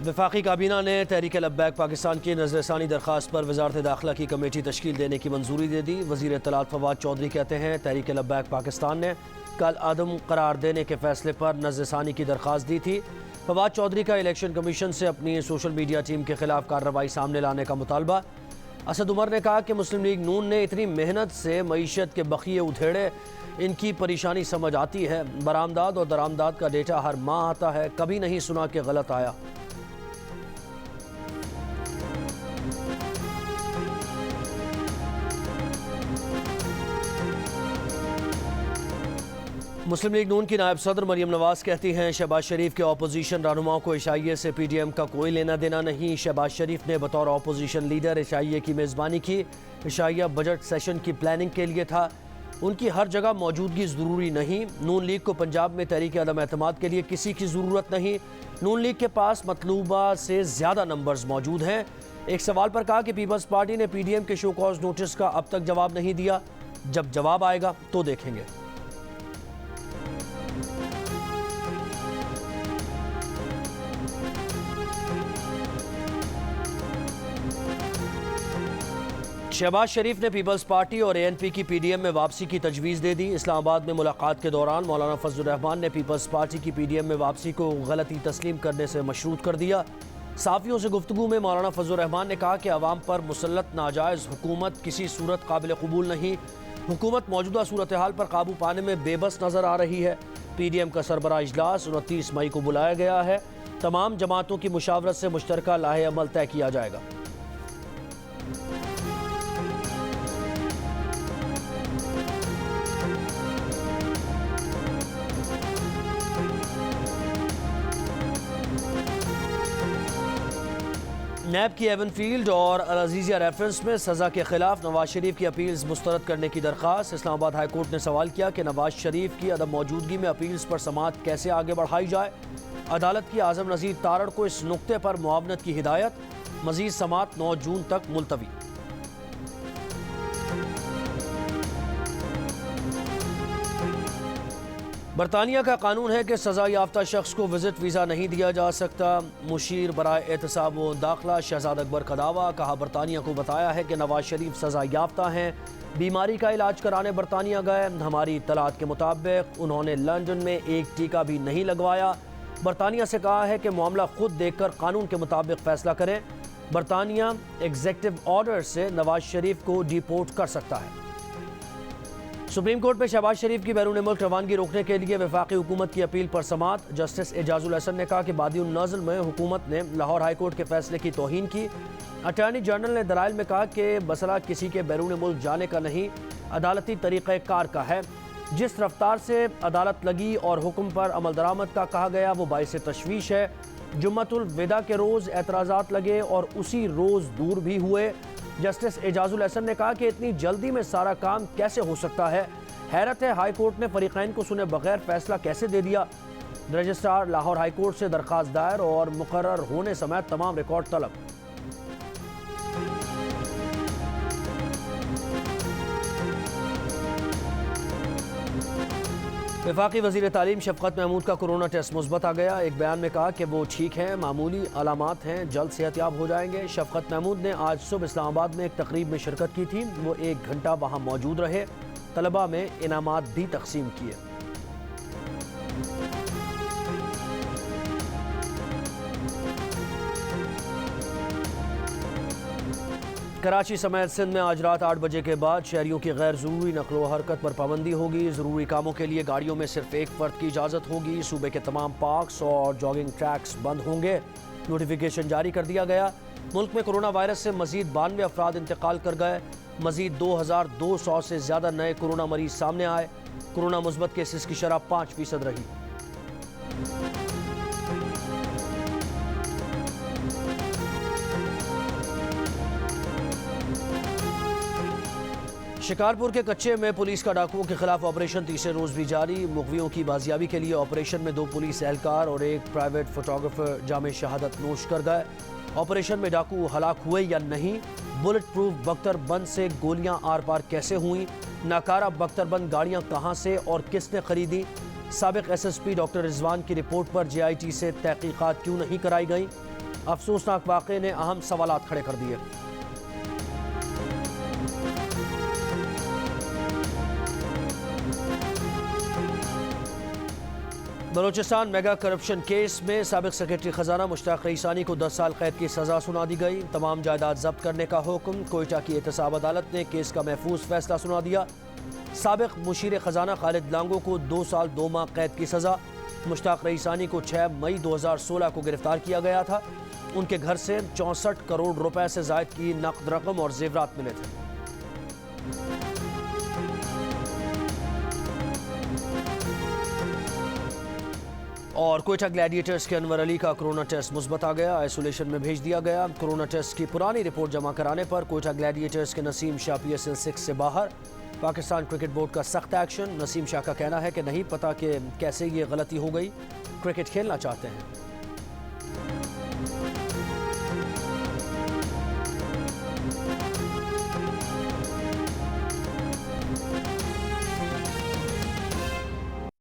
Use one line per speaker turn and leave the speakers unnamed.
वफाकी काबीना ने तहरीक लब्बैक पाकिस्तान की नज़रसानी दरख्वास्त पर वजारत दाखिला की कमेटी तश्कील देने की मंजूरी दे दी। वज़ीर इत्तलात फवाद चौधरी कहते हैं तहरीक लब्बैक पाकिस्तान ने कल आदम करार देने के फैसले पर नज़रसानी की दरख्वास्त दी थी। फवाद चौधरी का इलेक्शन कमीशन से अपनी सोशल मीडिया टीम के खिलाफ कार्रवाई सामने लाने का मुतालबा। असद उमर ने कहा कि मुस्लिम लीग नून ने इतनी मेहनत से मईशत के बखिए उधेड़े, इनकी परेशानी समझ आती है। बरामदाद और दरामदाद का डेटा हर माह आता है, कभी नहीं सुना कि गलत आया। मुस्लिम लीग नून की नायब सदर मरियम नवाज कहती हैं शहबाज शरीफ के अपोजिशन रहनुमाओं को एशिया से PDM का कोई लेना देना नहीं। शहबाज शरीफ ने बतौर अपोजिशन लीडर एशिया की मेज़बानी की। एशिया बजट सेशन की प्लानिंग के लिए था, उनकी हर जगह मौजूदगी ज़रूरी नहीं। नून लीग को पंजाब में तहरीक अदम एतमाद के लिए किसी की ज़रूरत नहीं। नून लीग के पास मतलूबा से ज़्यादा नंबर्स मौजूद हैं। एक सवाल पर कहा कि पीपल्स पार्टी ने PDM के शो कॉज नोटिस का अब तक जवाब नहीं दिया, जब जवाब आएगा तो देखेंगे। शहबाज शरीफ ने पीपल्स पार्टी और ANP की PDM में वापसी की तजवीज़ दे दी। इस्लामाबाद में मुलाकात के दौरान मौलाना फजल रहमान ने पीपल्स पार्टी की PDM में वापसी को गलती तस्लीम करने से मशरूत कर दिया। साफ़ियों से गुफ्तगू में मौलाना फजल रहमान ने कहा कि अवाम पर मुसल्लत नाजायज़ हुकूमत किसी सूरत काबिल कबूल नहीं। हुकूमत मौजूदा सूरत हाल पर काबू पाने में बेबस नज़र आ रही है। PDM का सरबराह इजलास 29 मई को बुलाया गया है। तमाम जमातों की मुशावरत से मुश्तरका लाहे अमल तय किया जाएगा। नैब की एवनफील्ड और अल अजीज़िया रेफरेंस में सज़ा के खिलाफ नवाज शरीफ की अपील्स मुस्तरद करने की दरख्वास्त। इस्लामाबाद हाई कोर्ट ने सवाल किया कि नवाज शरीफ की अदम मौजूदगी में अपील्स पर समाअत कैसे आगे बढ़ाई जाए। अदालत की आज़म नज़ीर तारड़ को इस नुक्ते पर मुआवनत की हिदायत। मज़ीद समाअत 9 जून तक मुलतवी। बरतानिया का कानून है कि सज़ा याफ्ता शख्स को विजिट वीज़ा नहीं दिया जा सकता। मुशीर बराए एहतसाब व दाखिला शहजाद अकबर का दावा। कहा बरतानिया को बताया है कि नवाज शरीफ सज़ा याफ्ता हैं, बीमारी का इलाज कराने बरतानिया गए। हमारी इत्तलात के मुताबिक उन्होंने लंदन में एक टीका भी नहीं लगवाया। बरतानिया से कहा है कि मामला खुद देखकर कानून के मुताबिक फैसला करें। बरतानिया एग्जेक्टिव ऑर्डर से नवाज शरीफ को डिपोर्ट कर सकता है। सुप्रीम कोर्ट में शहबाज शरीफ की बैरून मुल्क रवानगी रोकने के लिए वफाकी हुकूमत की अपील पर समाअत। जस्टिस एजाजुल हसन ने कहा कि बादिउन नज़ल में हुकूमत ने लाहौर हाई कोर्ट के फैसले की तौहीन की। अटॉर्नी जनरल ने दलाइल में कहा कि मसला किसी के बैरून मुल्क जाने का नहीं, अदालती तरीक़ाकार का है। जिस रफ्तार से अदालत लगी और हुक्म पर अमल दरामद का कहा गया वो बाइस तशवीश है। जुम्मतुल विदा के रोज़ एतराज़ात लगे और उसी रोज़ दूर भी हुए। जस्टिस एजाजुल हसन ने कहा कि इतनी जल्दी में सारा काम कैसे हो सकता है। हैरत है हाई कोर्ट ने फरीक़ैन को सुने बगैर फैसला कैसे दे दिया। रजिस्ट्रार लाहौर हाई कोर्ट से दरख्वास्त दायर और मुकर्रर होने समेत तमाम रिकॉर्ड तलब। वफाकी वज़ीर तालीम शफ़क़त महमूद का कोरोना टेस्ट मुस्बत आ गया। एक बयान में कहा कि वो ठीक हैं, मामूली अलामात हैं, जल्द सेहतयाब हो जाएंगे। शफ़क़त महमूद ने आज सुबह इस्लामाबाद में एक तकरीब में शिरकत की थी। वो 1 घंटा वहाँ मौजूद रहे, तलबा में इनामात भी तकसीम किए। कराची समेत सिंध में आज रात 8 बजे के बाद शहरियों की गैर ज़रूरी नकलो हरकत पर पाबंदी होगी। ज़रूरी कामों के लिए गाड़ियों में सिर्फ एक फ़र्द की इजाज़त होगी। सूबे के तमाम पार्क्स और जॉगिंग ट्रैक्स बंद होंगे। नोटिफिकेशन जारी कर दिया गया। मुल्क में कोरोना वायरस से मज़ीद 92 अफराद इंतकाल कर गए। मज़ीद 2200 से ज़्यादा नए कोरोना मरीज सामने आए। कोरोना मुस्बत केसेस की शरह 5% रही। शिकारपुर के कच्चे में पुलिस का डाकुओं के खिलाफ ऑपरेशन तीसरे रोज भी जारी। मुगवियों की बाजियाबी के लिए ऑपरेशन में 2 पुलिस एहलकार और एक प्राइवेट फोटोग्राफर जामे शहादत नोश कर गए। ऑपरेशन में डाकू हलाक हुए या नहीं, बुलेट प्रूफ बख्तरबंद से गोलियां आर पार कैसे हुई, नाकारा बख्तरबंद गाड़ियां कहां से और किसने खरीदी, साबिक SSP डॉक्टर रिजवान की रिपोर्ट पर JIT से तहकीकात क्यों नहीं कराई गई। अफसोसनाक वाक़े ने अहम सवालात खड़े कर दिए। बलूचिस्तान मेगा करप्शन केस में साबिक सेक्रेटरी खजाना मुश्ताक रईसानी को 10 साल कैद की सजा सुना दी गई। तमाम जायदाद जब्त करने का हुक्म। कोयटा की एहतसाब अदालत ने केस का महफूज फैसला सुना दिया। साबिक मुशीर खजाना खालिद लांगो को 2 साल 2 माह कैद की सजा। मुश्ताक रईसानी को 6 मई 2016 को गिरफ्तार किया गया था। उनके घर से 64 करोड़ रुपए से जायद की नकद रकम और जेवरात मिले थे। और कोयटा ग्लैडिएटर्स के अनवर अली का कोरोना टेस्ट मुस्बत आ गया, आइसोलेशन में भेज दिया गया। कोरोना टेस्ट की पुरानी रिपोर्ट जमा कराने पर कोयटा ग्लैडिएटर्स के नसीम शाह PSL 6 से बाहर। पाकिस्तान क्रिकेट बोर्ड का सख्त एक्शन। नसीम शाह का कहना है कि नहीं पता कि कैसे ये गलती हो गई, क्रिकेट खेलना चाहते हैं।